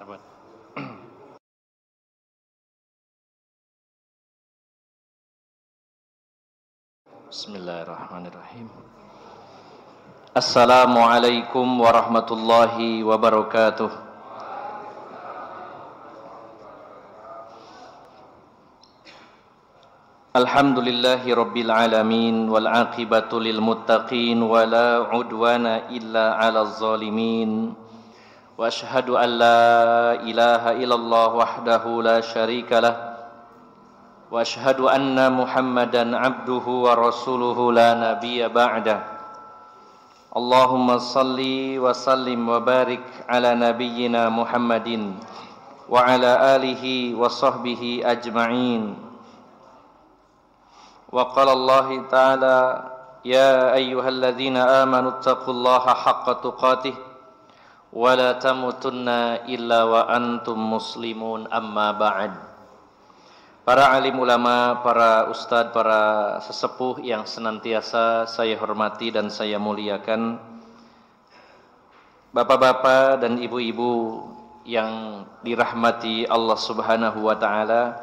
Apa? Bismillahirrahmanirrahim. Assalamualaikum warahmatullahi wabarakatuh. Alhamdulillahi rabbil alamin wal aqibatu lil muttaqin wa la udwana illa 'alal zalimin. Wa asyhadu an la ilaha illallah wahdahu la syarika lah. Wa asyhadu anna Muhammadan abduhu wa rasuluhu la nabiyya ba'dah. Allahumma salli wa sallim wa barik ala nabiyyina Muhammadin wa ala alihi wa sahbihi ajma'in. Wa qala Allah ta'ala ya ayyuhalladzina amanu taqullaha haqqa tuqatih wa la tamutunna illa wa antum muslimun amma ba'd. Para alim ulama, para ustadz, para sesepuh yang senantiasa saya hormati dan saya muliakan, bapak-bapak dan ibu-ibu yang dirahmati Allah Subhanahu wa ta'ala,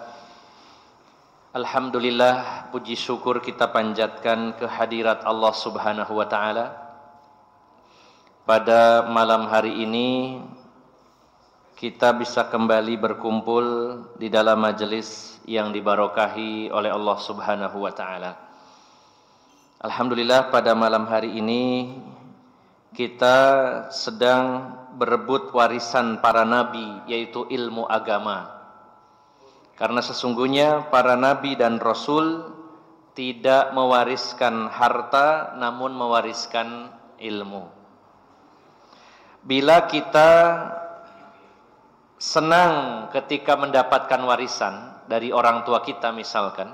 alhamdulillah, puji syukur kita panjatkan kehadirat Allah Subhanahu wa ta'ala. Pada malam hari ini kita bisa kembali berkumpul di dalam majelis yang dibarokahi oleh Allah Subhanahu wa ta'ala. Alhamdulillah, pada malam hari ini kita sedang berebut warisan para nabi, yaitu ilmu agama. Karena sesungguhnya para nabi dan rasul tidak mewariskan harta, namun mewariskan ilmu. Bila kita senang ketika mendapatkan warisan dari orang tua kita misalkan,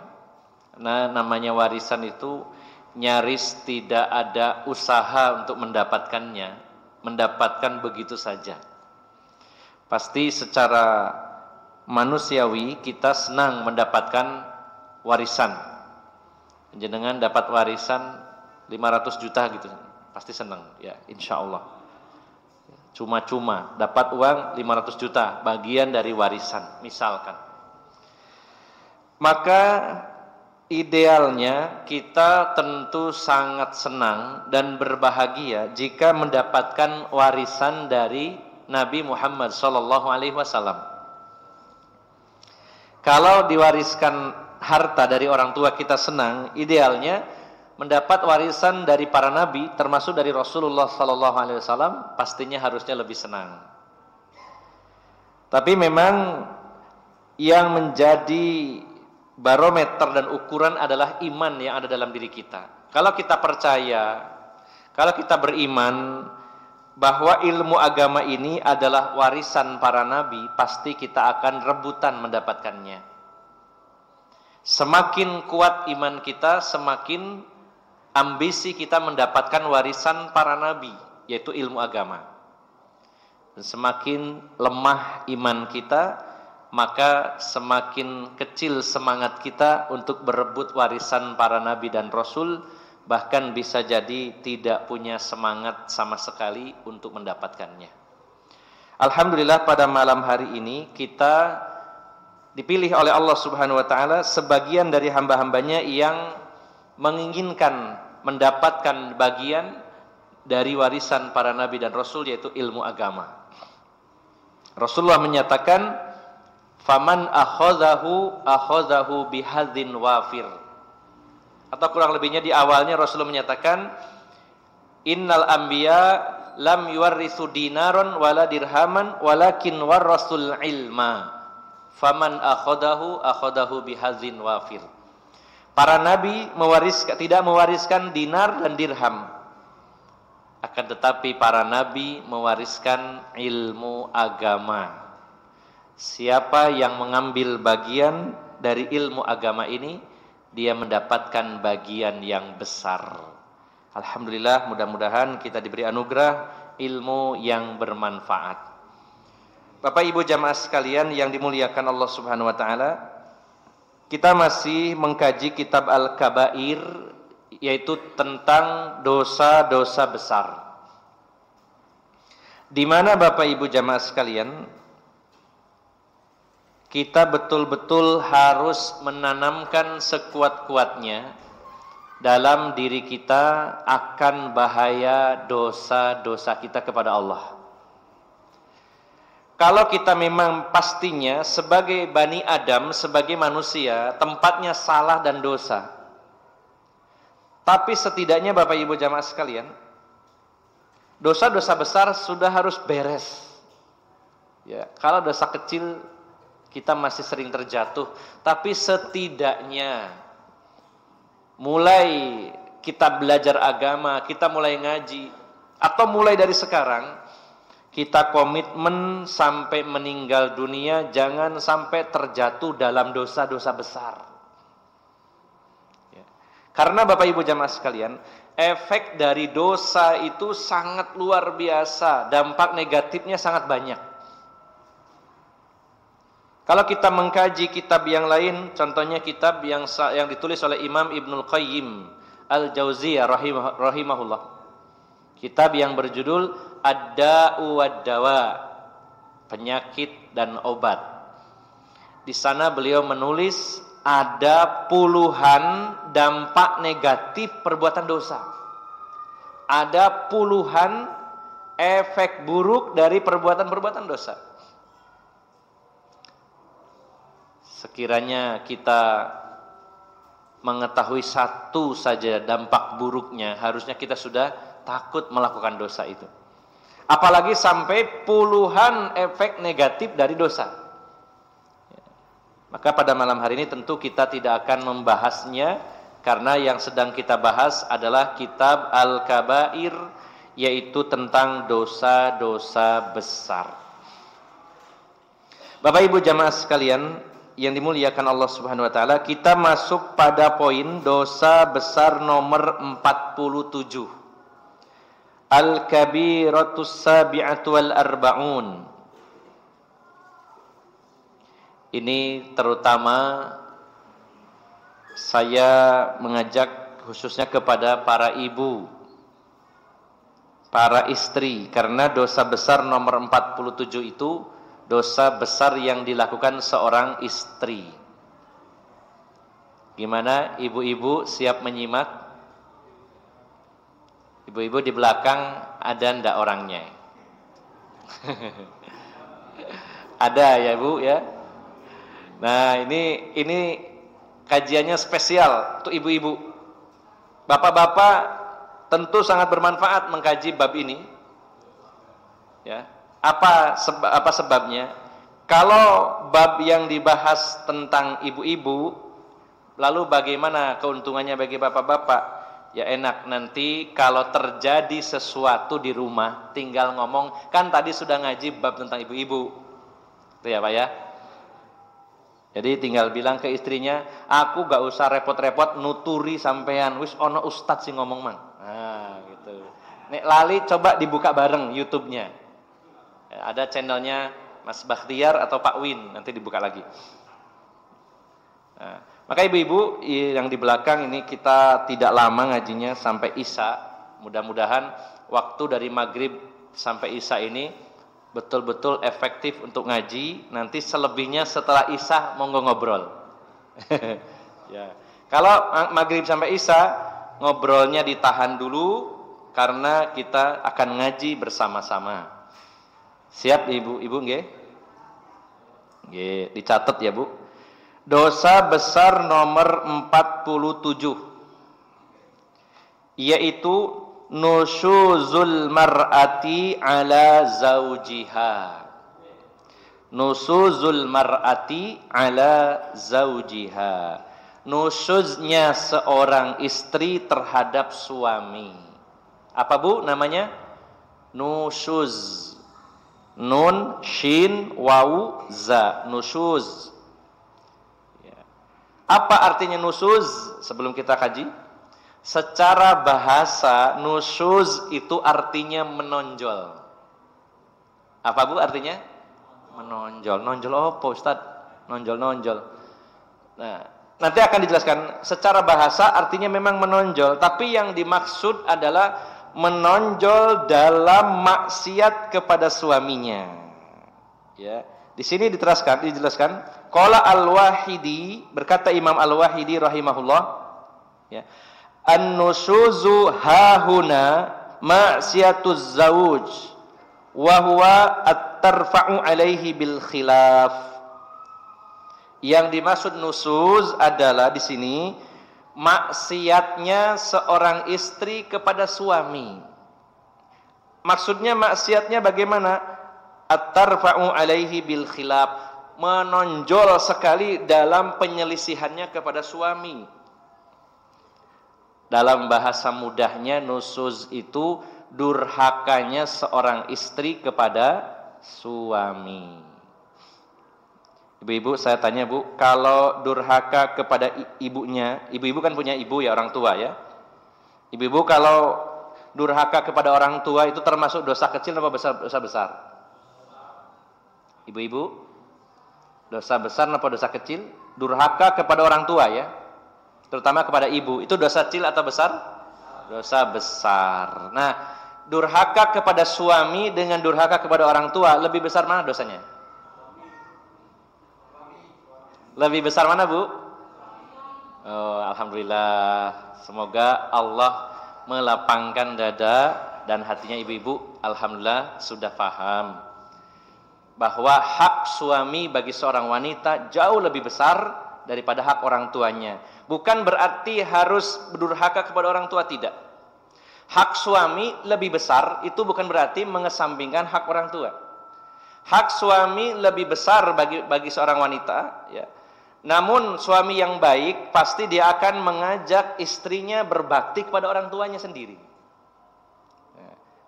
nah namanya warisan itu nyaris tidak ada usaha untuk mendapatkannya, mendapatkan begitu saja. Pasti secara manusiawi kita senang mendapatkan warisan. Jenengan dapat warisan 500 juta gitu, pasti senang ya, insya Allah. Cuma-cuma dapat uang 500 juta bagian dari warisan misalkan. Maka idealnya kita tentu sangat senang dan berbahagia jika mendapatkan warisan dari Nabi Muhammad SAW. Kalau diwariskan harta dari orang tua kita senang, idealnya mendapat warisan dari para nabi, termasuk dari Rasulullah SAW, pastinya harusnya lebih senang. Tapi memang yang menjadi barometer dan ukuran adalah iman yang ada dalam diri kita. Kalau kita percaya, kalau kita beriman bahwa ilmu agama ini adalah warisan para nabi, pasti kita akan rebutan mendapatkannya. Semakin kuat iman kita, semakin ambisi kita mendapatkan warisan para nabi, yaitu ilmu agama. Dan semakin lemah iman kita, maka semakin kecil semangat kita untuk berebut warisan para nabi dan rasul, bahkan bisa jadi tidak punya semangat sama sekali untuk mendapatkannya. Alhamdulillah, pada malam hari ini kita dipilih oleh Allah Subhanahu wa ta'ala sebagian dari hamba-hambanya yang menginginkan mendapatkan bagian dari warisan para nabi dan rasul, yaitu ilmu agama. Rasulullah menyatakan, faman akhadhahu bihadzin wafir. Atau kurang lebihnya di awalnya Rasulullah menyatakan, innal anbiya lam yuwarrisu dinaron wala dirhaman walakin warrasul ilma. Faman akhadahu bihadzin wafir. Para nabi tidak mewariskan dinar dan dirham. Akan tetapi para nabi mewariskan ilmu agama. Siapa yang mengambil bagian dari ilmu agama ini, dia mendapatkan bagian yang besar. Alhamdulillah, mudah-mudahan kita diberi anugerah ilmu yang bermanfaat. Bapak Ibu jamaah sekalian yang dimuliakan Allah Subhanahu wa ta'ala, kita masih mengkaji kitab Al-Kabair, yaitu tentang dosa-dosa besar. Di mana Bapak Ibu jamaah sekalian, kita betul-betul harus menanamkan sekuat-kuatnya dalam diri kita akan bahaya dosa-dosa kita kepada Allah. Kalau kita memang pastinya sebagai Bani Adam, sebagai manusia, tempatnya salah dan dosa. Tapi setidaknya Bapak Ibu jamaah sekalian, dosa-dosa besar sudah harus beres. Ya, kalau dosa kecil kita masih sering terjatuh, tapi setidaknya mulai kita belajar agama, kita mulai ngaji, atau mulai dari sekarang kita komitmen sampai meninggal dunia jangan sampai terjatuh dalam dosa-dosa besar. Ya. Karena Bapak Ibu jamaah sekalian, efek dari dosa itu sangat luar biasa, dampak negatifnya sangat banyak. Kalau kita mengkaji kitab yang lain, contohnya kitab yang ditulis oleh Imam Ibnul Qayyim Al-Jauziyah rahimahullah. Kitab yang berjudul Ad-Da'u wad-Dawa, penyakit dan obat. Di sana beliau menulis ada puluhan dampak negatif perbuatan dosa. Ada puluhan efek buruk dari perbuatan-perbuatan dosa. Sekiranya kita mengetahui satu saja dampak buruknya, harusnya kita sudah takut melakukan dosa itu. Apalagi sampai puluhan efek negatif dari dosa. Maka pada malam hari ini tentu kita tidak akan membahasnya, karena yang sedang kita bahas adalah kitab Al-Kabair, yaitu tentang dosa-dosa besar. Bapak Ibu jamaah sekalian yang dimuliakan Allah Subhanahu wa taala, kita masuk pada poin dosa besar nomor 47. Al-kabiratus sabi'atu wal arba'un. Ini terutama saya mengajak khususnya kepada para ibu, para istri, karena dosa besar nomor 47 itu dosa besar yang dilakukan seorang istri. Gimana ibu-ibu, siap menyimak? Ibu-ibu di belakang ada ndak orangnya? Ada ya Bu ya. Nah ini kajiannya spesial untuk ibu-ibu. Bapak-bapak tentu sangat bermanfaat mengkaji bab ini. Ya. Apa sebabnya? Kalau bab yang dibahas tentang ibu-ibu, lalu bagaimana keuntungannya bagi bapak-bapak? Ya enak, nanti kalau terjadi sesuatu di rumah tinggal ngomong, kan tadi sudah ngaji bab tentang ibu-ibu. Itu ya Pak ya. Jadi tinggal bilang ke istrinya, aku gak usah repot-repot nuturi sampean, wis ono ustad sih ngomong mang. Nah gitu. Nek lali coba dibuka bareng YouTube-nya. Ada channelnya Mas Bakhtiar atau Pak Win, nanti dibuka lagi. Nah, maka ibu-ibu yang di belakang ini kita tidak lama ngajinya sampai Isya. Mudah-mudahan waktu dari maghrib sampai Isya ini betul-betul efektif untuk ngaji. Nanti selebihnya setelah Isya monggo ngobrol. Ya. Kalau maghrib sampai Isya ngobrolnya ditahan dulu karena kita akan ngaji bersama-sama. Siap ibu nggih? Nggih, dicatat ya Bu. Dosa besar nomor 47 yaitu nusyuzul mar'ati ala zaujiha. Nusyuzul mar'ati ala zaujiha. Nusyuznya seorang istri terhadap suami. Apa Bu namanya? Nusyuz. Nun, shin, wawu, za, nusyuz. Ya. Apa artinya nusyuz? Sebelum kita kaji, secara bahasa nusyuz itu artinya menonjol. Apa Bu artinya? Menonjol. Nonjol apa Ustaz? Nonjol. Nah, nanti akan dijelaskan. Secara bahasa artinya memang menonjol, tapi yang dimaksud adalah menonjol dalam maksiat kepada suaminya. Ya. Di sini dijelaskan, qala Al-Wahidi, berkata Imam Al-Wahidi rahimahullah, ya. An-nusuzu hahuna ma'siyatuz zawj wa huwa at-tarfa'u alaihi bil khilaf. Yang dimaksud nusuz adalah di sini maksiatnya seorang istri kepada suami. Maksudnya maksiatnya bagaimana? At-tarfa'u alaihi bil khilaf, menonjol sekali dalam penyelisihannya kepada suami. Dalam bahasa mudahnya, nusuz itu durhakanya seorang istri kepada suami. Ibu-ibu, saya tanya Bu, kalau durhaka kepada ibunya, ibu-ibu kan punya ibu ya, orang tua ya. Ibu-ibu kalau durhaka kepada orang tua itu termasuk dosa kecil atau dosa besar? Ibu-ibu, dosa besar atau dosa kecil? Durhaka kepada orang tua ya, terutama kepada ibu, itu dosa kecil atau besar? Dosa besar. Nah, durhaka kepada suami dengan durhaka kepada orang tua, lebih besar mana dosanya? Lebih besar mana Bu? Oh, alhamdulillah. Semoga Allah melapangkan dada dan hatinya ibu-ibu. Alhamdulillah sudah paham bahwa hak suami bagi seorang wanita jauh lebih besar daripada hak orang tuanya. Bukan berarti harus berdurhaka kepada orang tua, tidak. Hak suami lebih besar itu bukan berarti mengesampingkan hak orang tua. Hak suami lebih besar bagi seorang wanita, ya. Namun suami yang baik pasti dia akan mengajak istrinya berbakti kepada orang tuanya sendiri.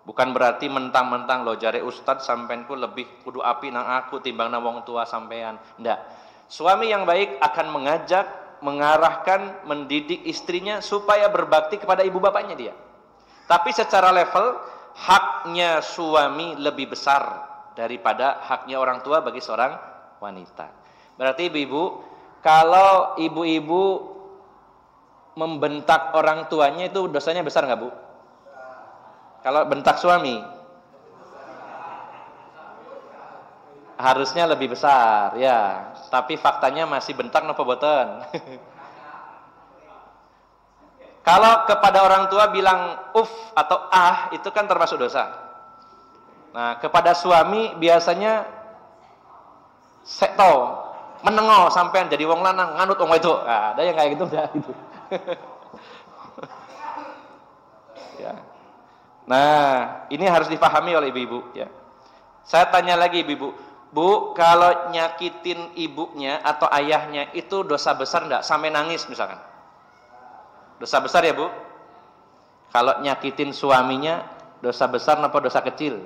Bukan berarti mentang-mentang lo jare ustad sampeanku lebih kudu api nang aku timbang nang wong tua sampean. Ndak. Suami yang baik akan mengajak, mengarahkan, mendidik istrinya supaya berbakti kepada ibu bapaknya dia. Tapi secara level haknya suami lebih besar daripada haknya orang tua bagi seorang wanita. Berarti ibu-ibu, kalau ibu-ibu membentak orang tuanya itu dosanya besar nggak Bu? Kalau bentak suami harusnya lebih besar ya, tapi faktanya masih bentak napa boten? Kalau kepada orang tua bilang uf atau ah itu kan termasuk dosa. Nah, kepada suami biasanya sekto menengo sampean jadi wong lanang nganut wong itu. Nah, ada yang kayak gitu enggak gitu. Ya. Nah, ini harus dipahami oleh ibu-ibu ya. Saya tanya lagi ibu-ibu, Bu, kalau nyakitin ibunya atau ayahnya itu dosa besar enggak? Sampai nangis misalkan. Dosa besar ya Bu? Kalau nyakitin suaminya dosa besar apa dosa kecil?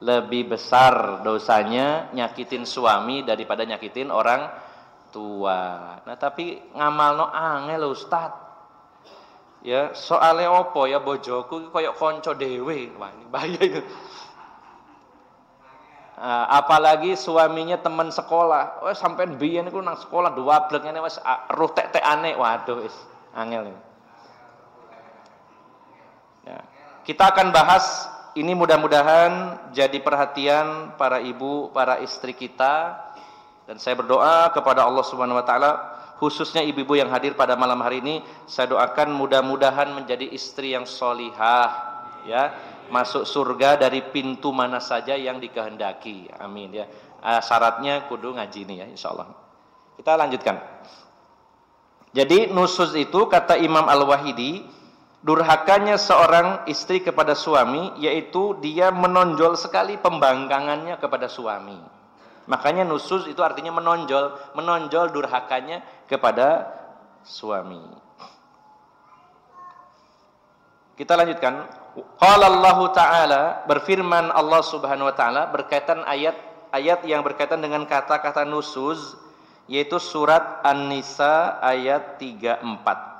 Lebih besar dosanya nyakitin suami daripada nyakitin orang tua. Nah, tapi ngamalno angel Ustaz. Ya, soalnya opo ya bojoku koyok konco dewe. Wah, ini bahaya itu. Apalagi suaminya teman sekolah. Wah, sampean biyen iku nang sekolah duablek ngene wis ruh tek-tekane. Waduh, wis angel ini. Ya, kita akan bahas ini, mudah-mudahan jadi perhatian para ibu, para istri kita, dan saya berdoa kepada Allah Subhanahu wa taala, khususnya ibu-ibu yang hadir pada malam hari ini, saya doakan mudah-mudahan menjadi istri yang solihah, ya, masuk surga dari pintu mana saja yang dikehendaki. Amin ya. Syaratnya kudu ngaji nih ya, insyaallah. Kita lanjutkan. Jadi nusuz itu kata Imam Al-Wahidi, durhakanya seorang istri kepada suami yaitu dia menonjol sekali pembangkangannya kepada suami. Makanya nusuz itu artinya menonjol durhakanya kepada suami. Kita lanjutkan. Qala Allah Ta'ala, berfirman Allah Subhanahu wa taala berkaitan ayat yang berkaitan dengan kata-kata nusuz, yaitu surat An-Nisa ayat 34.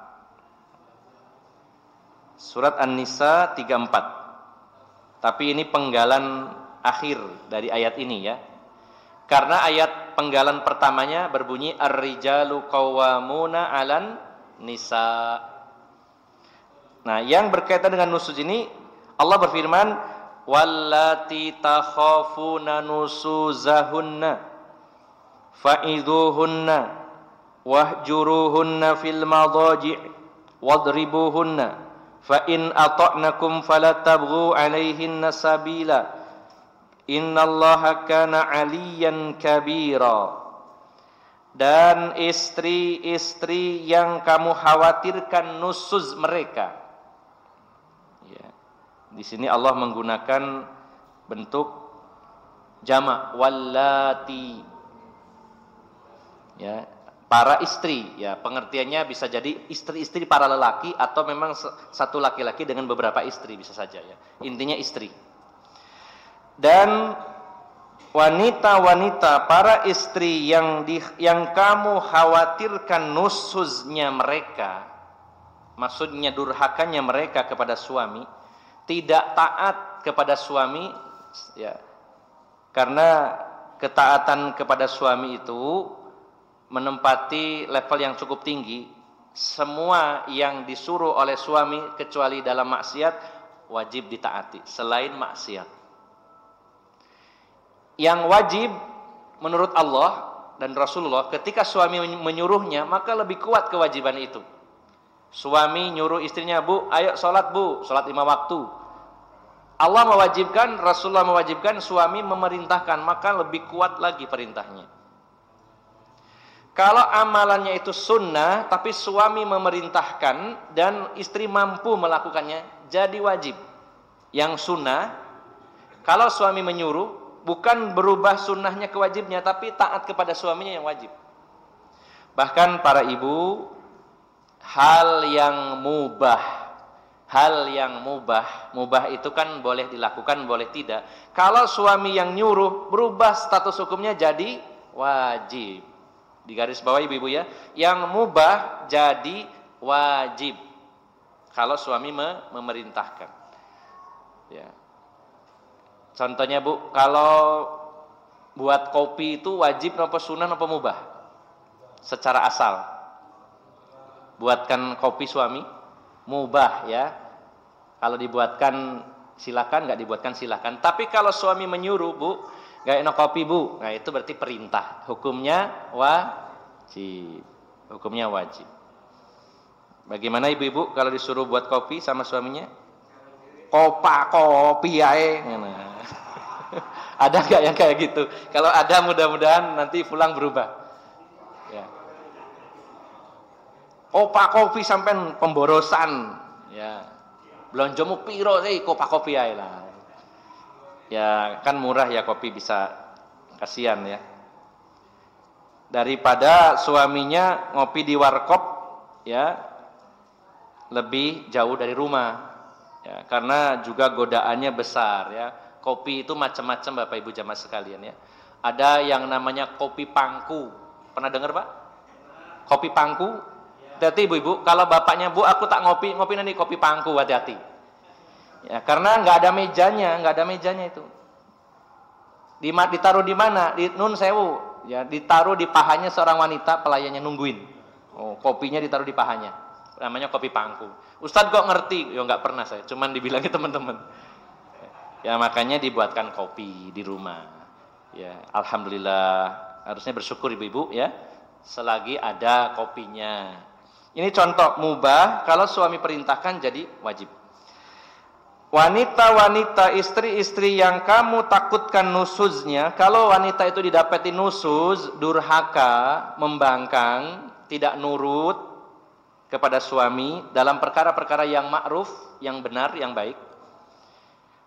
Surat An-Nisa 34. Tapi ini penggalan akhir dari ayat ini ya. Karena ayat penggalan pertamanya berbunyi ar-rijalu qawwamuna 'alan nisa. Nah, yang berkaitan dengan nusuz ini Allah berfirman wallati takhafuna nusuzahunna fa'idhuhunna wahjuruhunna fil madaji' wadribuhunna fa in ata'nakum fala tabghu 'alaihinna sabila innallaha kana 'aliyan kabira. Dan istri-istri yang kamu khawatirkan nusuz mereka, ya, di sini Allah menggunakan bentuk jamak wallati, ya, para istri, ya, pengertiannya bisa jadi istri-istri para lelaki atau memang satu laki-laki dengan beberapa istri bisa saja, ya, intinya istri. Dan wanita-wanita para istri yang kamu khawatirkan nusuznya mereka, maksudnya durhakanya mereka kepada suami, tidak taat kepada suami, ya, karena ketaatan kepada suami itu menempati level yang cukup tinggi. Semua yang disuruh oleh suami kecuali dalam maksiat wajib ditaati, selain maksiat. Yang wajib menurut Allah dan Rasulullah, ketika suami menyuruhnya maka lebih kuat kewajiban itu. Suami nyuruh istrinya, bu, ayo sholat bu, sholat 5 waktu. Allah mewajibkan, Rasulullah mewajibkan, suami memerintahkan, maka lebih kuat lagi perintahnya. Kalau amalannya itu sunnah tapi suami memerintahkan dan istri mampu melakukannya, jadi wajib. Yang sunnah, kalau suami menyuruh, bukan berubah sunnahnya ke wajibnya, tapi taat kepada suaminya yang wajib. Bahkan para ibu, hal yang mubah itu kan boleh dilakukan, boleh tidak. Kalau suami yang nyuruh, berubah status hukumnya jadi wajib. Di garis bawah ibu-ibu, ya, yang mubah jadi wajib kalau suami memerintahkan, ya. Contohnya bu, kalau buat kopi itu wajib apa sunnah apa mubah? Secara asal, buatkan kopi suami mubah, ya. Kalau dibuatkan silakan, nggak dibuatkan silakan. Tapi kalau suami menyuruh, bu, nggak enak kopi bu, nah itu berarti perintah. Hukumnya wajib. Hukumnya wajib. Bagaimana ibu-ibu kalau disuruh buat kopi sama suaminya? Kopi ae. Ada nggak yang kayak gitu? Kalau ada, mudah-mudahan nanti pulang berubah, ya. Kopi sampai pemborosan, ya. Belonjomu piro sih kopi ae lah. Ya kan murah ya kopi, bisa, kasihan ya. Daripada suaminya ngopi di warkop, ya, lebih jauh dari rumah, ya, karena juga godaannya besar, ya. Kopi itu macam-macam Bapak Ibu jamaah sekalian, ya. Ada yang namanya kopi pangku. Pernah dengar Pak? Kopi pangku? Hati-hati ibu-ibu, kalau bapaknya, bu, aku tak ngopi nanti kopi pangku, hati-hati. Ya, karena nggak ada mejanya itu. Ditaruh di mana? Di Nun Sewu, ya, ditaruh di pahanya seorang wanita pelayannya nungguin. Oh, kopinya ditaruh di pahanya. Namanya kopi pangku. Ustadz kok ngerti? Ya nggak pernah saya, cuman dibilangin teman-teman. Ya makanya dibuatkan kopi di rumah. Ya, alhamdulillah, harusnya bersyukur ibu-ibu, ya, selagi ada kopinya. Ini contoh mubah, kalau suami perintahkan jadi wajib. Wanita-wanita, istri-istri yang kamu takutkan nusuznya, kalau wanita itu didapati nusuz, durhaka, membangkang, tidak nurut kepada suami dalam perkara-perkara yang ma'ruf, yang benar, yang baik,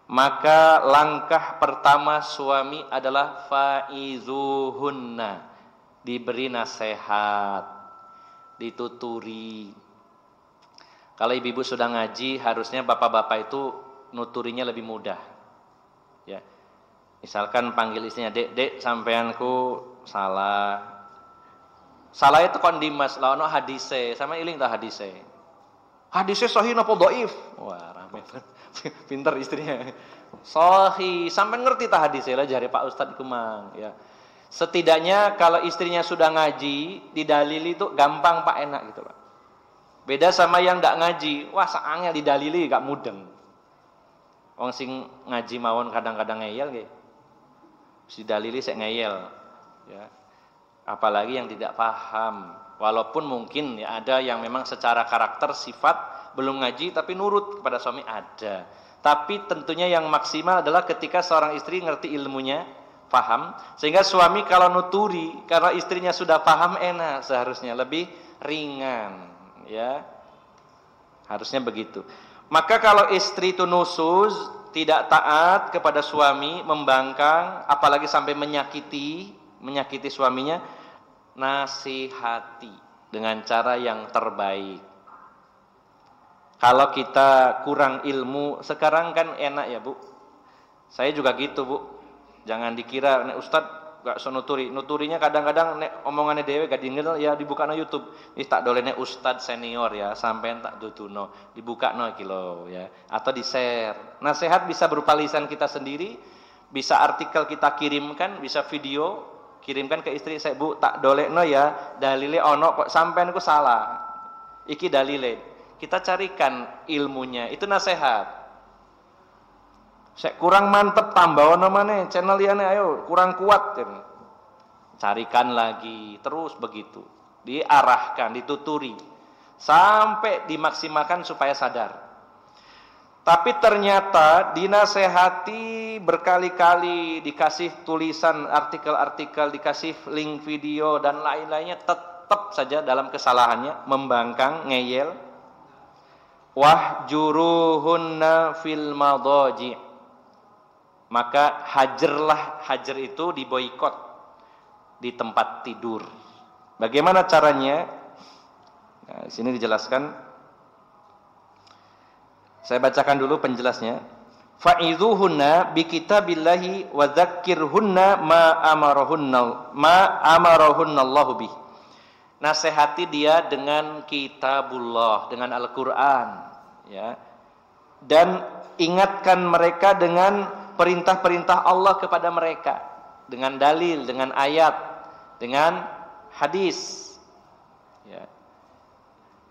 maka langkah pertama suami adalah faizuhunna, diberi nasihat, dituturi. Kalau ibu-ibu sudah ngaji, harusnya bapak-bapak itu nuturinya lebih mudah, ya. Misalkan panggil istrinya, dek, sampeanku salah itu kondimas lawan hadise, sama iling tak hadise sahih napa dhaif, wah rame. Pinter istrinya. Sahih, sampai ngerti tak hadis lah jari Pak Ustadz Kemang, ya. Setidaknya kalau istrinya sudah ngaji, didalili itu gampang Pak, enak gitu Pak. Beda sama yang enggak ngaji, wah saangnya didalili gak mudeng. Wong sing ngaji mawon kadang-kadang ngeyel nggih. Si dalili sik ngeyel, ya. Apalagi yang tidak paham. Walaupun mungkin ya ada yang memang secara karakter sifat belum ngaji tapi nurut kepada suami ada. Tapi tentunya yang maksimal adalah ketika seorang istri ngerti ilmunya, paham, sehingga suami kalau nuturi karena istrinya sudah paham enak, seharusnya lebih ringan, ya. Harusnya begitu. Maka kalau istri itu nusuz, tidak taat kepada suami, membangkang, apalagi sampai menyakiti suaminya, nasihati dengan cara yang terbaik. Kalau kita kurang ilmu, sekarang kan enak ya Bu. Saya juga gitu Bu. Jangan dikira nek Ustadz gak so nuturinya kadang-kadang nek omongannya dewe gak dingel ya dibuka no YouTube. Ini tak dolene Ustadz senior ya, sampean tak duduno, dibuka no kilo ya, atau di share. Nasihat bisa berupa lisan kita sendiri, bisa artikel kita kirimkan, bisa video kirimkan ke istri saya, Bu tak dolekno ya, dalile ono kok sampean ku salah. Iki dalile. Kita carikan ilmunya, itu nasihat. Saya kurang mantep tambah ono maneh channel liyane ayo kurang kuat. Carikan lagi, terus begitu. Diarahkan, dituturi sampai dimaksimalkan supaya sadar. Tapi ternyata dinasehati berkali-kali, dikasih tulisan artikel-artikel, dikasih link video dan lain-lainnya, tetap saja dalam kesalahannya, membangkang, ngeyel. Wahjuruhunna fil madaji. Maka hajar itu diboikot di tempat tidur. Bagaimana caranya? Nah, di sini dijelaskan. Saya bacakan dulu penjelasnya. Fa'idhuhunna bi kitabillahi wa dzakkirhunna ma amarahunna Allahu bih. Nasihati dia dengan kitabullah, dengan Al-Qur'an, ya. Dan ingatkan mereka dengan perintah-perintah Allah kepada mereka, dengan dalil, dengan ayat, dengan hadis, ya.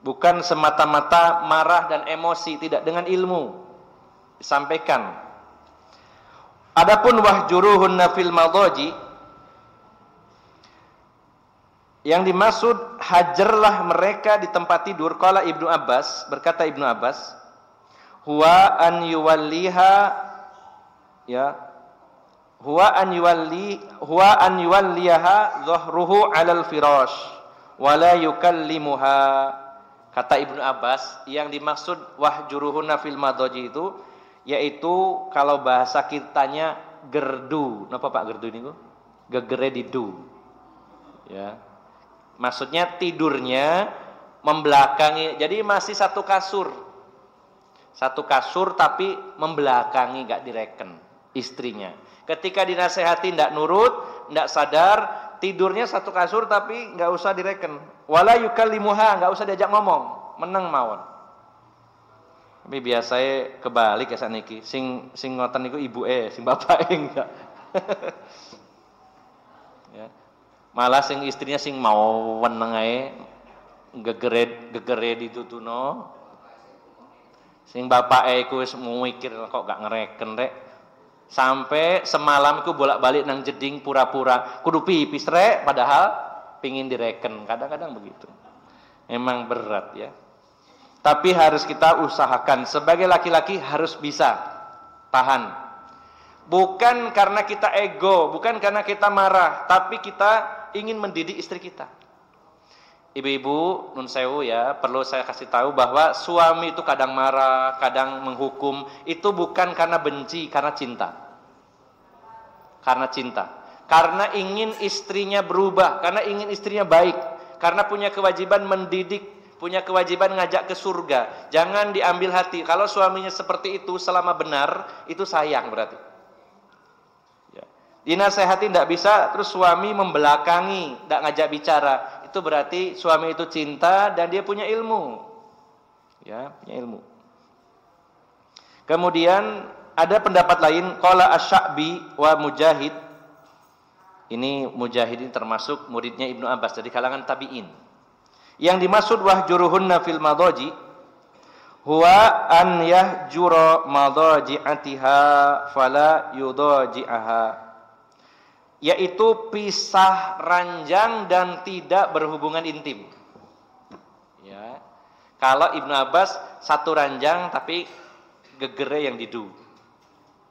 Bukan semata-mata marah dan emosi, tidak, dengan ilmu disampaikan. Adapun wahjuruhunna fil madaji, yang dimaksud hajarlah mereka di tempat tidur. Qala Ibnu Abbas, berkata Ibnu Abbas, huwa an yuwalliha, ya, huwa an yuwalliha dhahruhu 'alal firash wa la yukallimuha. Kata Ibnu Abbas, yang dimaksud wahjuruhunna fil madaji itu yaitu kalau bahasa kitanya gerdu. Napa Pak gerdu niku? Gegere didu. Ya. Maksudnya tidurnya membelakangi. Jadi masih satu kasur. Satu kasur tapi membelakangi, enggak direken istrinya. Ketika dinasehati tidak nurut, tidak sadar, tidurnya satu kasur tapi enggak usah direken. Wala yukallimuha, enggak usah diajak ngomong, meneng mawon. Tapi biasanya kebalik ya saniki. Sing ngoten niku ibuke, sing bapake enggak. Ya. Malah sing istrinya sing mau weneng ae gegere ditutuno. Sing bapake iku wis mikir kok gak ngereken rek. Sampai semalam iku bolak-balik nang jeding pura-pura kudu pipis rek padahal pingin direken. Kadang-kadang begitu. Memang berat ya. Tapi harus kita usahakan, sebagai laki-laki harus bisa tahan. Bukan karena kita ego, bukan karena kita marah, tapi kita ingin mendidik istri kita. Ibu-ibu, nun sewu ya, perlu saya kasih tahu bahwa suami itu kadang marah, kadang menghukum, itu bukan karena benci, karena cinta. Karena cinta. Karena ingin istrinya berubah, karena ingin istrinya baik, karena punya kewajiban mendidik, punya kewajiban ngajak ke surga. Jangan diambil hati. Kalau suaminya seperti itu selama benar, itu sayang berarti. Ya. Dinasehati tidak bisa, terus suami membelakangi, tidak ngajak bicara. Itu berarti suami itu cinta dan dia punya ilmu. Ya, punya ilmu. Kemudian ada pendapat lain, qala Asy-Sya'bi wa Mujahid. Ini Mujahid ini termasuk muridnya Ibnu Abbas dari kalangan tabi'in. Yang dimaksud wahjuruhunna fil madaji huwa an yahjura madaji'atiha fala yudaji'aha, yaitu pisah ranjang dan tidak berhubungan intim. Ya. Kalau Ibnu Abbas satu ranjang tapi gegere yang didu,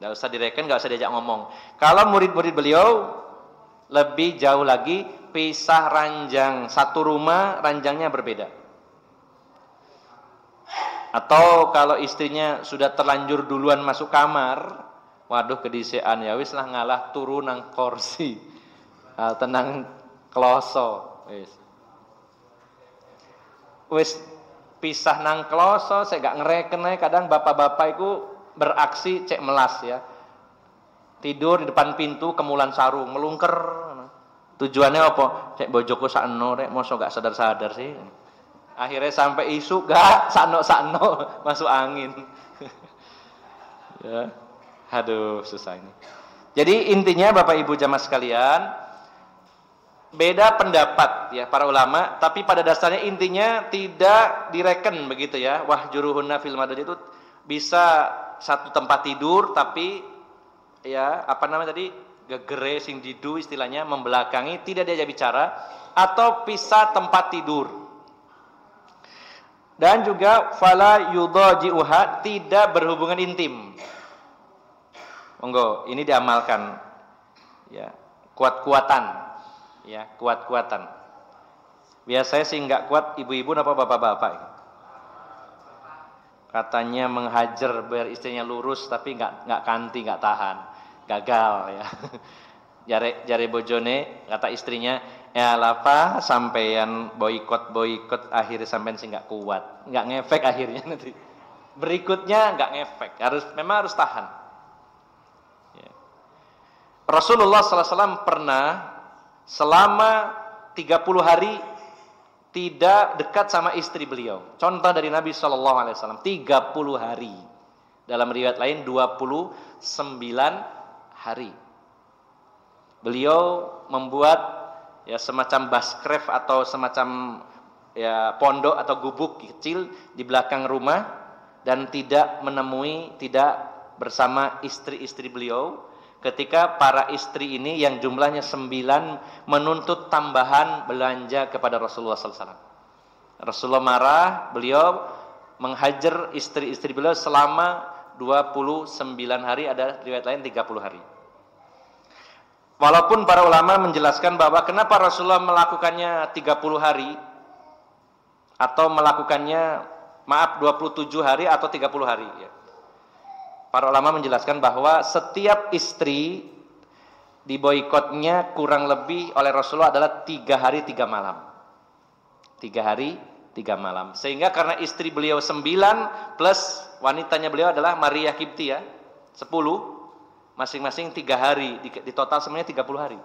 nggak usah direken, nggak usah diajak ngomong. Kalau murid-murid beliau lebih jauh lagi, pisah ranjang satu rumah, ranjangnya berbeda. Atau kalau istrinya sudah terlanjur duluan masuk kamar, waduh kedisian ya wis lah ngalah turu nang kursi, tenang kloso, wis pisah nang kloso. Saya gak ngereken aja, kadang bapak-bapak itu beraksi cek melas ya, tidur di depan pintu kemulan sarung melungker. Tujuannya apa? Cek bojoku sakno rek, mosok gak sadar-sadar sih. Akhirnya sampai isu gak sakno masuk angin. Ya. Aduh, susah ini. Jadi intinya Bapak Ibu jamaah sekalian, beda pendapat ya para ulama, tapi pada dasarnya intinya tidak direken begitu ya. Wahjuruhunna fil madaji itu bisa satu tempat tidur, tapi ya apa namanya tadi, gegere sing didu istilahnya, membelakangi, tidak diajak bicara, atau pisah tempat tidur. Dan juga fala yudaji'uha, tidak berhubungan intim. Monggo, ini diamalkan. Ya, kuat-kuatan. Ya, kuat-kuatan. Biasanya sih nggak kuat ibu-ibu apa bapak-bapak. Katanya menghajar biar istrinya lurus, tapi nggak kanti, nggak tahan, gagal ya. Jare bojone kata istrinya, ya lapa sampean boikot akhirnya sampean sih nggak kuat, nggak ngefek akhirnya nanti. Berikutnya nggak ngefek, memang harus tahan. Ya. Rasulullah SAW pernah selama 30 hari tidak dekat sama istri beliau. Contoh dari Nabi SAW 30 hari. Dalam riwayat lain 29 hari. Beliau membuat ya semacam baskref atau semacam ya pondok atau gubuk kecil di belakang rumah, dan tidak bersama istri-istri beliau ketika para istri ini yang jumlahnya 9 menuntut tambahan belanja kepada Rasulullah SAW. Rasulullah marah, beliau menghajar istri-istri beliau selama 29 hari, ada riwayat lain 30 hari. Walaupun para ulama menjelaskan bahwa kenapa Rasulullah melakukannya 30 hari atau melakukannya 27 hari atau 30 hari ya. Para ulama menjelaskan bahwa setiap istri diboikotnya kurang lebih oleh Rasulullah adalah 3 hari 3 malam. 3 hari 3 malam. Sehingga karena istri beliau 9 plus wanitanya beliau adalah Maria Kiptia 10, masing-masing 3 hari, di total semuanya 30 hari.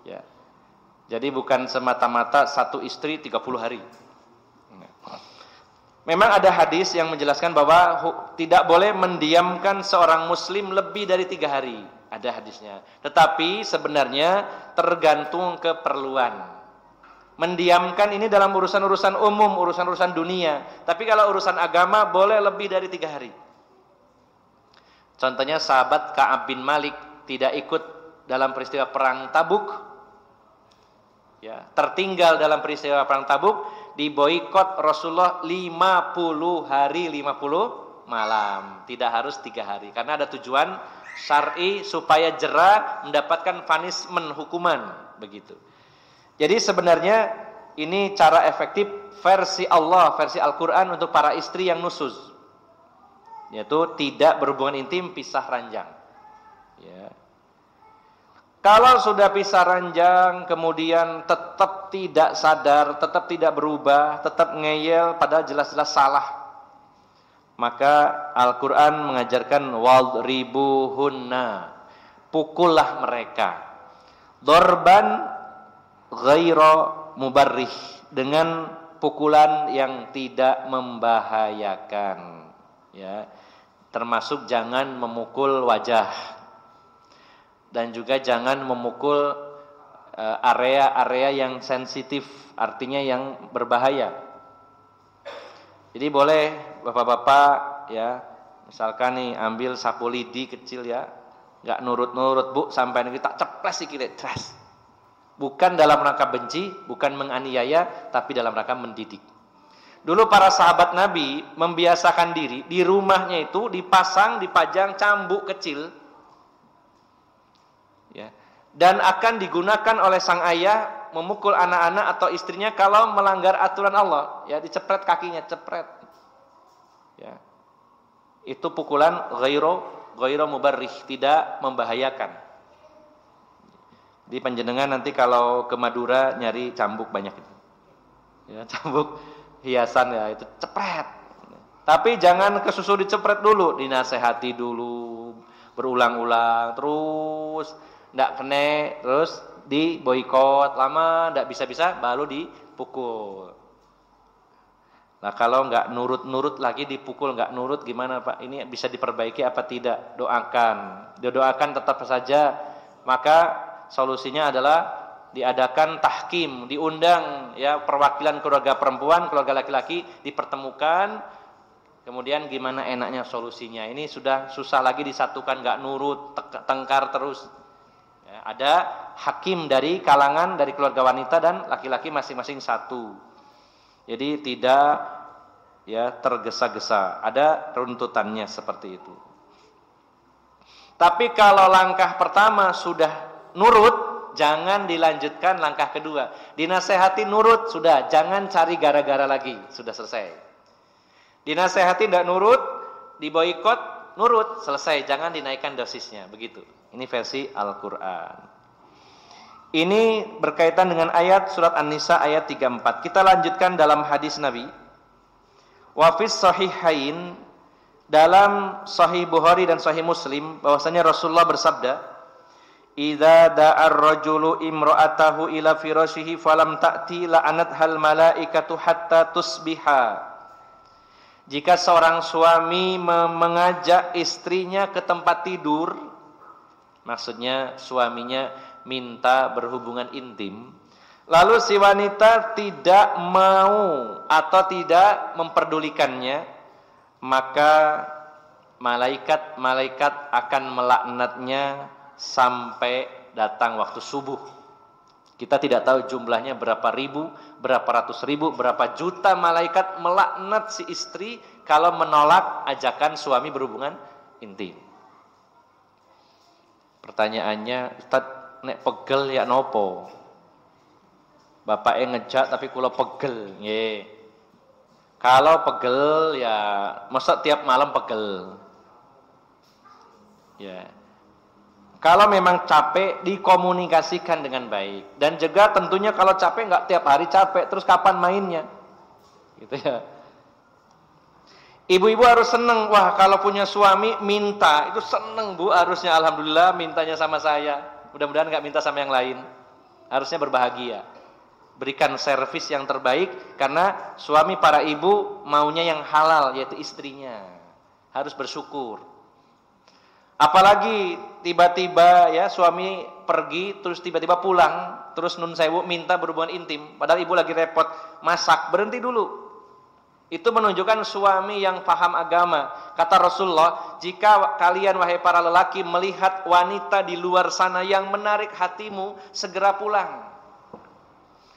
Ya. Jadi bukan semata-mata satu istri 30 hari. Memang ada hadis yang menjelaskan bahwa tidak boleh mendiamkan seorang muslim lebih dari 3 hari. Ada hadisnya. Tetapi sebenarnya tergantung keperluan. Mendiamkan ini dalam urusan-urusan umum, urusan-urusan dunia. Tapi kalau urusan agama boleh lebih dari 3 hari. Contohnya sahabat Ka'ab bin Malik tidak ikut dalam peristiwa perang Tabuk. Ya, tertinggal dalam peristiwa perang Tabuk, diboikot Rasulullah 50 hari 50 malam. Tidak harus 3 hari. Karena ada tujuan syar'i supaya jera mendapatkan punishment, hukuman, begitu. Jadi sebenarnya ini cara efektif versi Allah, versi Al-Qur'an untuk para istri yang nusuz. Yaitu tidak berhubungan intim, pisah ranjang. Ya. Kalau sudah pisah ranjang, kemudian tetap tidak sadar, tetap tidak berubah, tetap ngeyel, padahal jelas-jelas salah, maka Al-Quran mengajarkan wadribuhunna, pukullah mereka, dorban ghaira mubarrih, dengan pukulan yang tidak membahayakan. Ya, termasuk jangan memukul wajah, dan juga jangan memukul area-area yang sensitif, artinya yang berbahaya. Jadi boleh bapak-bapak ya, misalkan nih ambil sapu lidi kecil ya, nggak nurut-nurut bu, sampai nanti tak ceples sih kira teras. Bukan dalam rangka benci, bukan menganiaya, tapi dalam rangka mendidik. Dulu para sahabat Nabi membiasakan diri di rumahnya itu dipajang cambuk kecil, ya, dan akan digunakan oleh sang ayah memukul anak-anak atau istrinya kalau melanggar aturan Allah, ya dicepret kakinya, cepret, ya. Itu pukulan ghairu mubarrih, tidak membahayakan. Di panjenengan nanti kalau ke Madura nyari cambuk banyak itu, ya, cambuk hiasan ya, itu cepret. Tapi jangan kesusu dicepret dulu, dinasehati dulu berulang-ulang, terus ndak kene, terus di boikot lama, ndak bisa-bisa baru dipukul. Nah kalau nggak nurut-nurut lagi dipukul, nggak nurut gimana Pak? Ini bisa diperbaiki apa tidak? Doakan, doakan tetap saja. Maka solusinya adalah diadakan tahkim, diundang ya perwakilan keluarga perempuan, keluarga laki-laki dipertemukan. Kemudian gimana enaknya solusinya? Ini sudah susah lagi disatukan, nggak nurut, tengkar terus. Ya, ada hakim dari kalangan dari keluarga wanita dan laki-laki masing-masing satu. Jadi tidak ya tergesa-gesa, ada runtutannya seperti itu. Tapi kalau langkah pertama sudah nurut, jangan dilanjutkan langkah kedua. Dinasehati nurut, sudah, jangan cari gara-gara lagi, sudah selesai. Dinasehati tidak nurut, diboikot, nurut, selesai, jangan dinaikkan dosisnya, begitu. Ini versi Al-Qur'an. Ini berkaitan dengan ayat surat An-Nisa ayat 34. Kita lanjutkan dalam hadis Nabi. Wa fis sahihain, dalam Sahih Bukhari dan Sahih Muslim, bahwasanya Rasulullah bersabda, "Idza da'ar rajulu imra'atahu ila firashihi falam ta'ti la'anathal malaikatu hatta tusbiha." Jika seorang suami mengajak istrinya ke tempat tidur, maksudnya suaminya minta berhubungan intim, lalu si wanita tidak mau atau tidak memperdulikannya, maka malaikat akan melaknatnya sampai datang waktu subuh. Kita tidak tahu jumlahnya berapa ribu, berapa ratus ribu, berapa juta malaikat melaknat si istri kalau menolak ajakan suami berhubungan intim. Pertanyaannya, Ustaz, nek pegel ya nopo? Bapaknya ngejak tapi kula pegel, nggih. Kalau pegel ya masa tiap malam pegel. Ya. Kalau memang capek, dikomunikasikan dengan baik. Dan juga tentunya kalau capek nggak tiap hari capek, terus kapan mainnya? Gitu ya. Ibu-ibu harus seneng, wah kalau punya suami minta, itu seneng bu, harusnya alhamdulillah mintanya sama saya. Mudah-mudahan nggak minta sama yang lain. Harusnya berbahagia. Berikan servis yang terbaik, karena suami para ibu maunya yang halal, yaitu istrinya. Harus bersyukur. Apalagi tiba-tiba ya suami pergi terus tiba-tiba pulang, terus nun sewu minta berhubungan intim, padahal ibu lagi repot masak, berhenti dulu. Itu menunjukkan suami yang paham agama. Kata Rasulullah, jika kalian wahai para lelaki melihat wanita di luar sana yang menarik hatimu, segera pulang.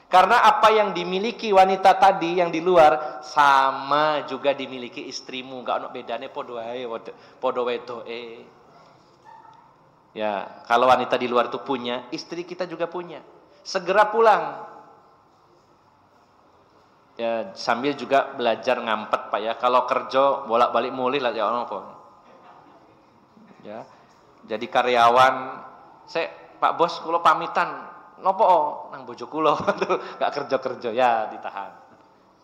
Karena apa yang dimiliki wanita tadi yang di luar sama juga dimiliki istrimu, enggak ono bedane padha wae, padha wedoke. Ya, kalau wanita di luar itu punya, istri kita juga punya. Segera pulang. Ya, sambil juga belajar ngampet Pak ya. Kalau kerja bolak-balik mulih lah ya apa. Ya. Jadi karyawan, saya Pak Bos kula pamitan. Nopo nang bojo kula enggak kerja-kerja ya ditahan.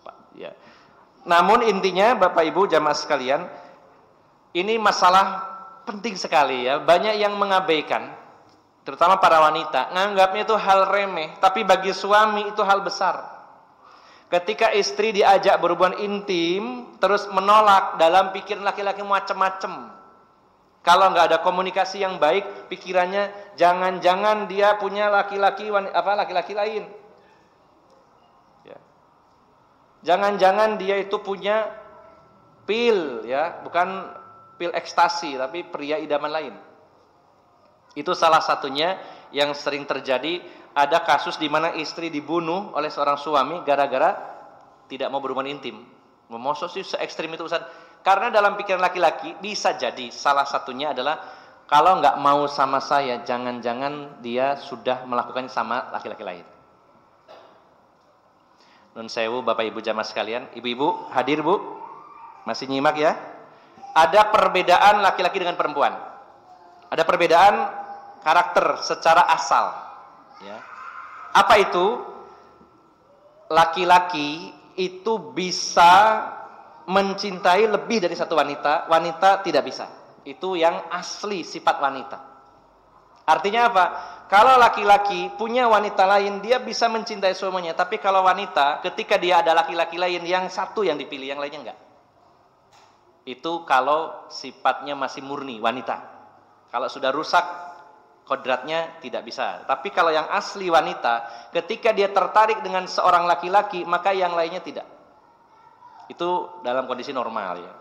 Pak, ya. Namun intinya Bapak Ibu jamaah sekalian, ini masalah penting sekali ya. Banyak yang mengabaikan, terutama para wanita, nganggapnya itu hal remeh, tapi bagi suami itu hal besar. Ketika istri diajak berhubungan intim terus menolak, dalam pikiran laki-laki macam-macam. Kalau nggak ada komunikasi yang baik, pikirannya jangan-jangan dia punya laki-laki lain. Ya. Jangan-jangan dia itu punya pil ya, bukan pil ekstasi tapi pria idaman lain. Itu salah satunya yang sering terjadi. Ada kasus di mana istri dibunuh oleh seorang suami gara-gara tidak mau berhubungan intim. Mosok sih se ekstrim itu Ustaz? Karena dalam pikiran laki-laki bisa jadi salah satunya adalah kalau nggak mau sama saya, jangan-jangan dia sudah melakukannya sama laki-laki lain. Nun sewu Bapak Ibu jamaah sekalian, ibu-ibu hadir Bu? Masih nyimak ya? Ada perbedaan laki-laki dengan perempuan. Ada perbedaan karakter secara asal. Ya. Apa itu? Laki-laki itu bisa mencintai lebih dari satu wanita, wanita tidak bisa. Itu yang asli sifat wanita. Artinya apa? Kalau laki-laki punya wanita lain, dia bisa mencintai suaminya. Tapi kalau wanita, ketika dia ada laki-laki lain, yang satu yang dipilih, yang lainnya enggak. Itu kalau sifatnya masih murni, wanita. Kalau sudah rusak, kodratnya tidak bisa. Tapi kalau yang asli wanita, ketika dia tertarik dengan seorang laki-laki, maka yang lainnya tidak. Itu dalam kondisi normal ya.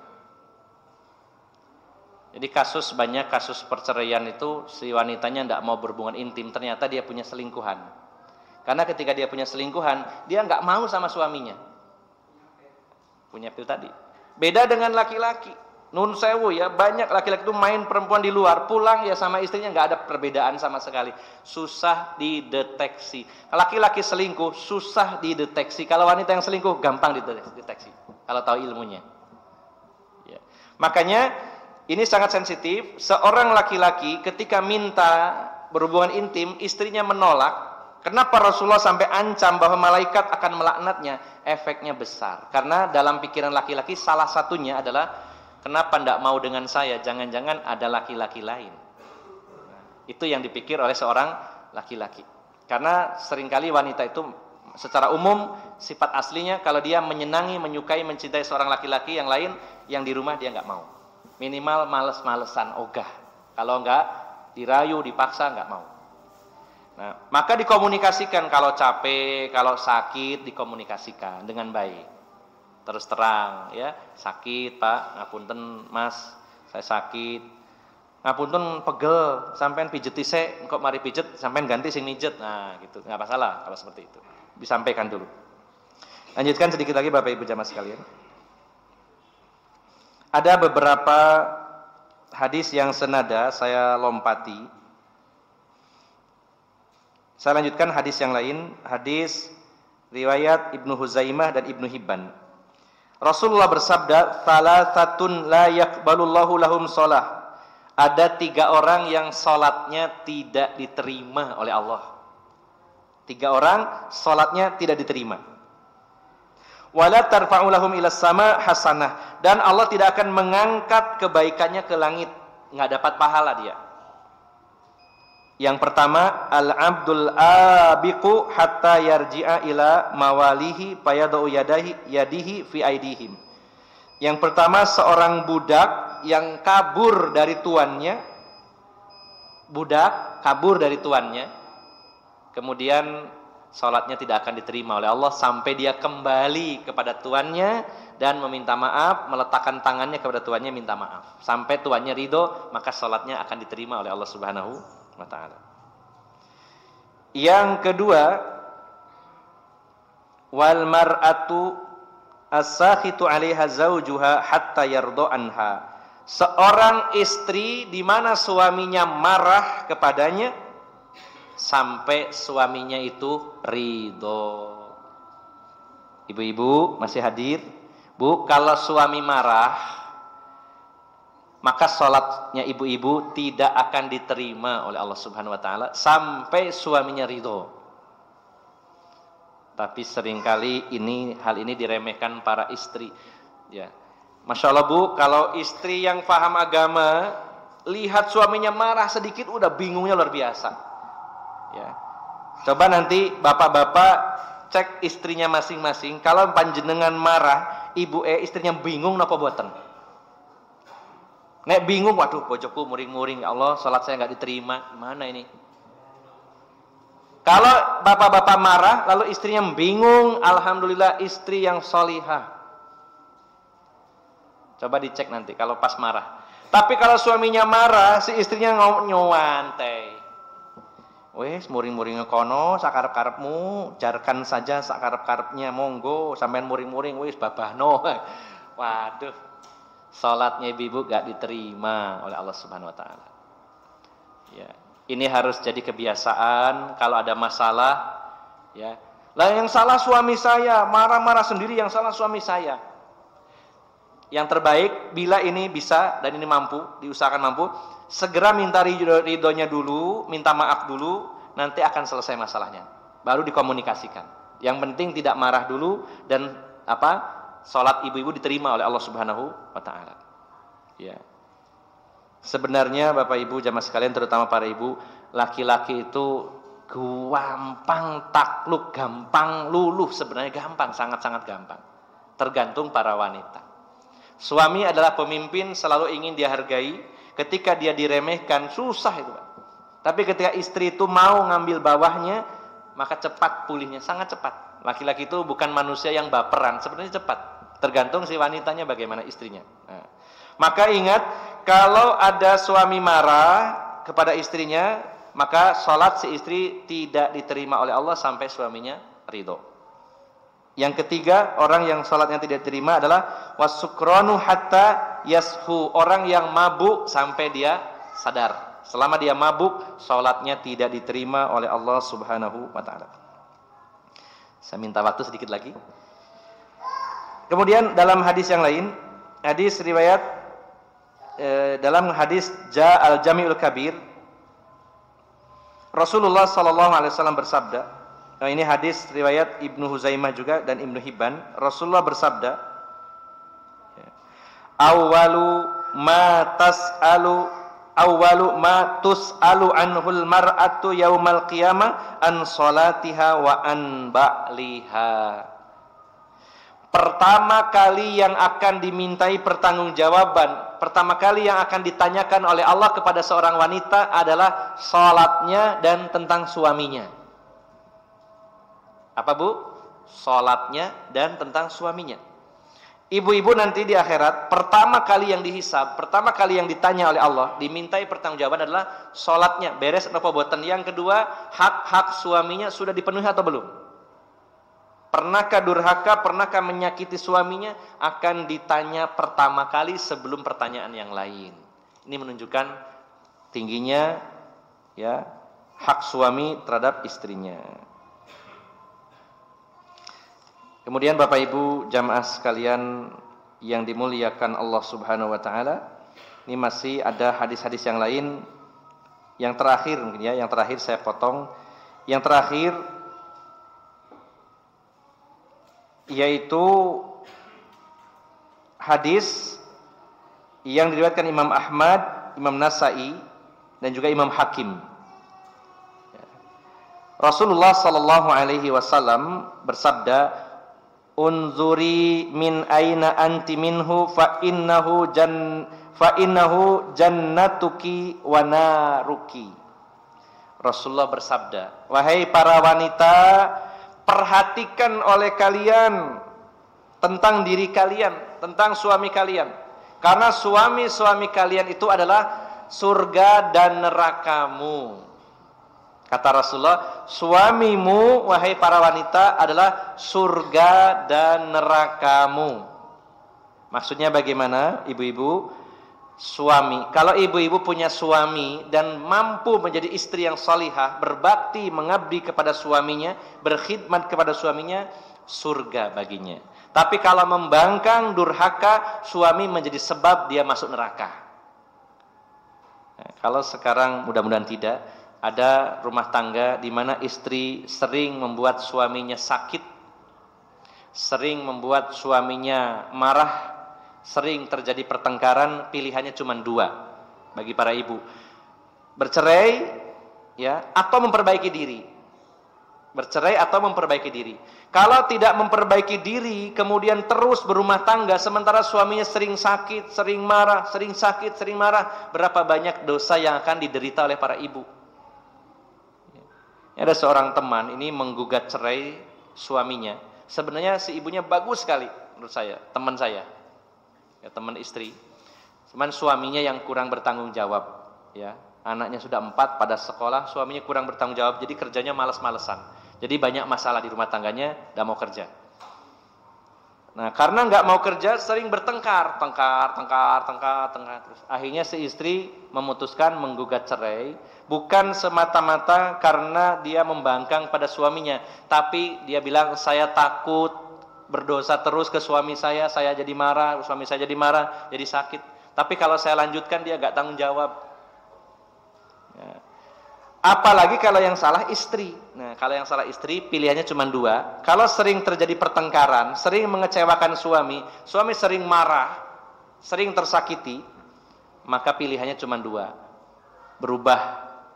Jadi banyak kasus perceraian itu si wanitanya tidak mau berhubungan intim, ternyata dia punya selingkuhan. Karena ketika dia punya selingkuhan, dia nggak mau sama suaminya. Punya pil tadi. Beda dengan laki-laki. Nun sewu ya, banyak laki-laki itu main perempuan di luar, pulang ya sama istrinya nggak ada perbedaan sama sekali. Susah dideteksi. Laki-laki selingkuh susah dideteksi. Kalau wanita yang selingkuh gampang dideteksi. Kalau tahu ilmunya. Ya. Makanya ini sangat sensitif. Seorang laki-laki ketika minta berhubungan intim, istrinya menolak. Kenapa Rasulullah sampai ancam bahwa malaikat akan melaknatnya? Efeknya besar. Karena dalam pikiran laki-laki salah satunya adalah, kenapa tidak mau dengan saya? Jangan-jangan ada laki-laki lain. Nah, itu yang dipikir oleh seorang laki-laki. Karena seringkali wanita itu secara umum sifat aslinya kalau dia menyenangi, menyukai, mencintai seorang laki-laki yang lain, yang di rumah dia nggak mau. Minimal males-malesan, ogah. Kalau enggak dirayu, dipaksa, enggak mau. Nah, maka dikomunikasikan. Kalau capek, kalau sakit, dikomunikasikan dengan baik. Terus terang, ya, sakit Pak, ngapunten Mas, saya sakit. Ngapunten pegel, sampean pijet tise, kok mari pijet, sampean ganti sing mijet. Nah, gitu, nggak masalah kalau seperti itu. Disampaikan dulu. Lanjutkan sedikit lagi Bapak Ibu jamaah sekalian. Ada beberapa hadis yang senada, saya lompati. Saya lanjutkan hadis yang lain, hadis riwayat Ibnu Huzaimah dan Ibnu Hibban. Rasulullah bersabda, "Thalathatun la yaqbalullahu lahum shalah." Ada 3 orang yang salatnya tidak diterima oleh Allah. 3 orang salatnya tidak diterima. Wala tarfa'u lahum ilas sama hasanah, dan Allah tidak akan mengangkat kebaikannya ke langit, nggak dapat pahala dia. Yang pertama, al-abdul abiqu hatta yarji'a ila mawalihi fayadau yadihi fi aidihim. Yang pertama, seorang budak yang kabur dari tuannya. Budak kabur dari tuannya, kemudian salatnya tidak akan diterima oleh Allah sampai dia kembali kepada tuannya dan meminta maaf, meletakkan tangannya kepada tuannya minta maaf. Sampai tuannya ridho, maka salatnya akan diterima oleh Allah Subhanahu wa taala. Yang kedua, wal mar'atu as-sakhitu 'alaiha zawjuha hatta yardo anha. Seorang istri di mana suaminya marah kepadanya sampai suaminya itu ridho. Ibu-ibu masih hadir? Bu, kalau suami marah, maka sholatnya ibu-ibu tidak akan diterima oleh Allah Subhanahu wa taala sampai suaminya ridho. Tapi seringkali hal ini diremehkan para istri. Ya, Masya Allah Bu, kalau istri yang paham agama lihat suaminya marah sedikit udah bingungnya luar biasa. Ya. Coba nanti bapak-bapak cek istrinya masing-masing. Kalau panjenengan marah, ibu istrinya bingung napa boten? Nek bingung, waduh bojoku muring-muring, ya Allah, salat saya nggak diterima. Mana ini? Kalau bapak-bapak marah, lalu istrinya bingung, alhamdulillah istri yang solihah. Coba dicek nanti kalau pas marah. Tapi kalau suaminya marah, si istrinya nyantai. Wes muring-muring kono sakarep-karepmu, jarkan saja sakarep-karepnya, monggo sampean muring-muring wes babahno. Waduh. Salatnya ibu-ibu gak diterima oleh Allah Subhanahu wa taala. Ya, ini harus jadi kebiasaan kalau ada masalah, ya. Lah yang salah suami saya, marah-marah sendiri yang salah suami saya. Yang terbaik bila ini bisa dan ini mampu, diusahakan mampu, segera minta ridhonya dulu, minta maaf dulu, nanti akan selesai masalahnya. Baru dikomunikasikan. Yang penting tidak marah dulu dan salat ibu-ibu diterima oleh Allah Subhanahu wa taala. Ya. Sebenarnya Bapak Ibu jamaah sekalian, terutama para ibu, laki-laki itu gampang takluk, gampang luluh, sebenarnya gampang, sangat-sangat gampang. Tergantung para wanita. Suami adalah pemimpin, selalu ingin dihargai. Ketika dia diremehkan, susah itu, Pak. Tapi ketika istri itu mau ngambil bawahnya, maka cepat pulihnya, sangat cepat. Laki-laki itu bukan manusia yang baperan, sebenarnya cepat. Tergantung si wanitanya bagaimana istrinya. Nah, maka ingat, kalau ada suami marah kepada istrinya, maka sholat si istri tidak diterima oleh Allah sampai suaminya ridho. Yang ketiga, orang yang sholatnya tidak diterima adalah wasukronu hatta yashu, orang yang mabuk sampai dia sadar. Selama dia mabuk, sholatnya tidak diterima oleh Allah Subhanahu wa taala. Saya minta waktu sedikit lagi. Kemudian dalam hadis yang lain, hadis riwayat dalam hadis Al-Jami'ul Kabir, Rasulullah sallallahu alaihi wasallam bersabda, ini hadis riwayat Ibnu Huzaimah juga dan Ibnu Hibban, Rasulullah bersabda, awwalu ma tus'alu anhul mar'atu yaumal qiyamah an salatiha wa an ba'liha. Pertama kali yang akan dimintai pertanggungjawaban, pertama kali yang akan ditanyakan oleh Allah kepada seorang wanita adalah salatnya dan tentang suaminya. Apa Bu? Salatnya dan tentang suaminya. Ibu-ibu nanti di akhirat, pertama kali yang dihisab, pertama kali yang ditanya oleh Allah, dimintai pertanggungjawaban adalah salatnya, beres apa boten. Yang kedua, hak-hak suaminya sudah dipenuhi atau belum? Pernahkah durhaka, pernahkah menyakiti suaminya, akan ditanya pertama kali sebelum pertanyaan yang lain. Ini menunjukkan tingginya ya hak suami terhadap istrinya. Kemudian Bapak Ibu jamaah sekalian yang dimuliakan Allah Subhanahu wa taala, ini masih ada hadis-hadis yang lain. Yang terakhir mungkin ya, yang terakhir saya potong. Yang terakhir yaitu hadis yang diriwayatkan Imam Ahmad, Imam Nasai dan juga Imam Hakim. Rasulullah sallallahu alaihi wasallam bersabda, "Unzuri min aina anti minhu fa innahu jannatuki wa naruki." Rasulullah bersabda, "Wahai para wanita, perhatikan oleh kalian tentang diri kalian, tentang suami kalian. Karena suami-suami kalian itu adalah surga dan nerakamu." Kata Rasulullah, suamimu wahai para wanita adalah surga dan nerakamu. Maksudnya bagaimana ibu-ibu? Suami, kalau ibu-ibu punya suami dan mampu menjadi istri yang salihah, berbakti, mengabdi kepada suaminya, berkhidmat kepada suaminya, surga baginya. Tapi kalau membangkang, durhaka, suami menjadi sebab dia masuk neraka. Nah, kalau sekarang mudah-mudahan tidak, ada rumah tangga di mana istri sering membuat suaminya sakit, sering membuat suaminya marah, sering terjadi pertengkaran. Pilihannya cuma dua bagi para ibu: bercerai ya, atau memperbaiki diri. Bercerai atau memperbaiki diri. Kalau tidak memperbaiki diri, kemudian terus berumah tangga sementara suaminya sering sakit, sering marah, sering sakit, sering marah, berapa banyak dosa yang akan diderita oleh para ibu. Ada seorang teman ini menggugat cerai suaminya. Sebenarnya si ibunya bagus sekali menurut saya, teman saya. ya, teman istri. Cuman suaminya yang kurang bertanggung jawab, ya. Anaknya sudah 4 pada sekolah, suaminya kurang bertanggung jawab, jadi kerjanya males-malesan. Jadi banyak masalah di rumah tangganya, tidak mau kerja. Nah, karena nggak mau kerja, sering bertengkar, tengkar. Terus akhirnya si istri memutuskan menggugat cerai, bukan semata-mata karena dia membangkang pada suaminya, tapi dia bilang, saya takut berdosa terus ke suami saya jadi marah, suami saya jadi marah, jadi sakit. Tapi kalau saya lanjutkan dia nggak tanggung jawab. Ya. Apalagi kalau yang salah istri. Nah, kalau yang salah istri pilihannya cuma 2. Kalau sering terjadi pertengkaran, sering mengecewakan suami sering marah, sering tersakiti, maka pilihannya cuma 2. Berubah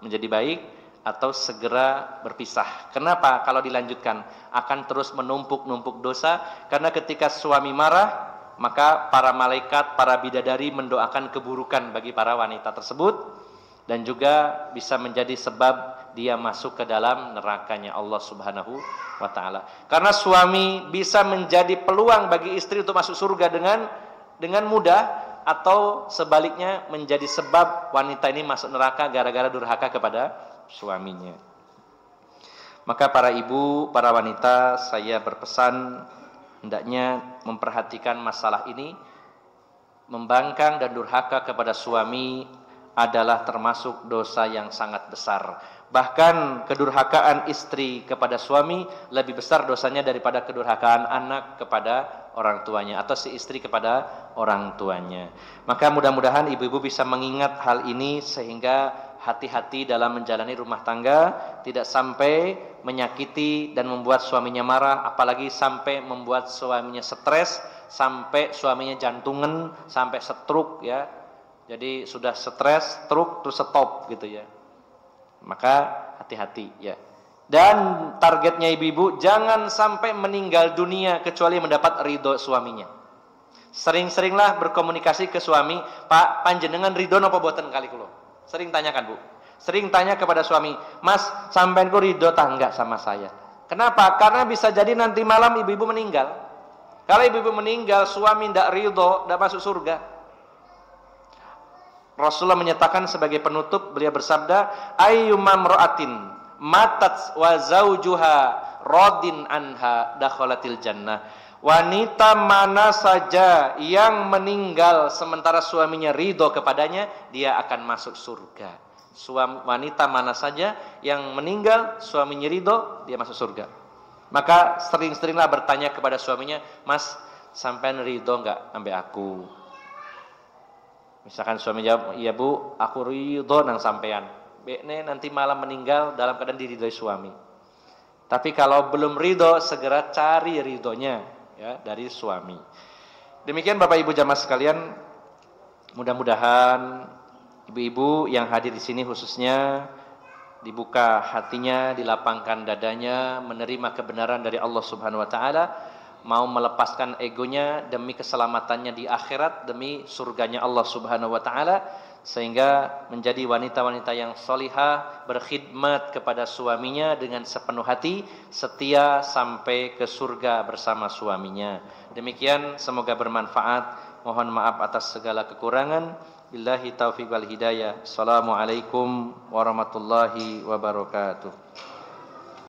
menjadi baik atau segera berpisah. Kenapa? Kalau dilanjutkan akan terus menumpuk dosa, karena ketika suami marah, maka para malaikat, para bidadari mendoakan keburukan bagi para wanita tersebut, dan juga bisa menjadi sebab dia masuk ke dalam nerakanya Allah Subhanahu wa taala. Karena suami bisa menjadi peluang bagi istri untuk masuk surga dengan mudah, atau sebaliknya menjadi sebab wanita ini masuk neraka gara-gara durhaka kepada suaminya. Maka para ibu, para wanita, saya berpesan hendaknya memperhatikan masalah ini. Membangkang dan durhaka kepada suami adalah termasuk dosa yang sangat besar. Bahkan kedurhakaan istri kepada suami lebih besar dosanya daripada kedurhakaan anak kepada orang tuanya, atau si istri kepada orang tuanya. Maka mudah-mudahan ibu-ibu bisa mengingat hal ini sehingga hati-hati dalam menjalani rumah tangga, tidak sampai menyakiti dan membuat suaminya marah, apalagi sampai membuat suaminya stres, sampai suaminya jantungan, sampai stroke, ya. Jadi sudah stres, stroke, terus stop gitu ya. Maka hati-hati ya. Dan targetnya ibu-ibu jangan sampai meninggal dunia kecuali mendapat ridho suaminya. Sering-seringlah berkomunikasi ke suami, Pak, panjenengan ridho napa boten kali kulo. Sering tanyakan, Bu. Sering tanya kepada suami, Mas, sampean ku ridho ta enggak sama saya? Kenapa? Karena bisa jadi nanti malam ibu-ibu meninggal. Kalau ibu-ibu meninggal, suami ndak ridho, ndak masuk surga. Rasulullah menyatakan sebagai penutup, beliau bersabda, ayyumam ra'atin matat wa zaujuha radin anha dakhalatil jannah. Wanita mana saja yang meninggal sementara suaminya ridho kepadanya, dia akan masuk surga. Wanita mana saja yang meninggal suaminya ridho, dia masuk surga. Maka sering-seringlah bertanya kepada suaminya, Mas, sampean ridho enggak ambil aku? Misalkan suami jawab, iya Bu, aku ridho nang sampean. Bekne nanti malam meninggal dalam keadaan diridhoi suami. Tapi kalau belum ridho, segera cari ridhonya ya dari suami. Demikian Bapak Ibu jamaah sekalian, mudah-mudahan ibu-ibu yang hadir di sini khususnya dibuka hatinya, dilapangkan dadanya, menerima kebenaran dari Allah Subhanahu wa taala, mau melepaskan egonya demi keselamatannya di akhirat, demi surganya Allah Subhanahu wa taala, sehingga menjadi wanita-wanita yang solihah, berkhidmat kepada suaminya dengan sepenuh hati, setia sampai ke surga bersama suaminya. Demikian, semoga bermanfaat. Mohon maaf atas segala kekurangan. Billahi taufiq wal hidayah. Assalamualaikum warahmatullahi wabarakatuh.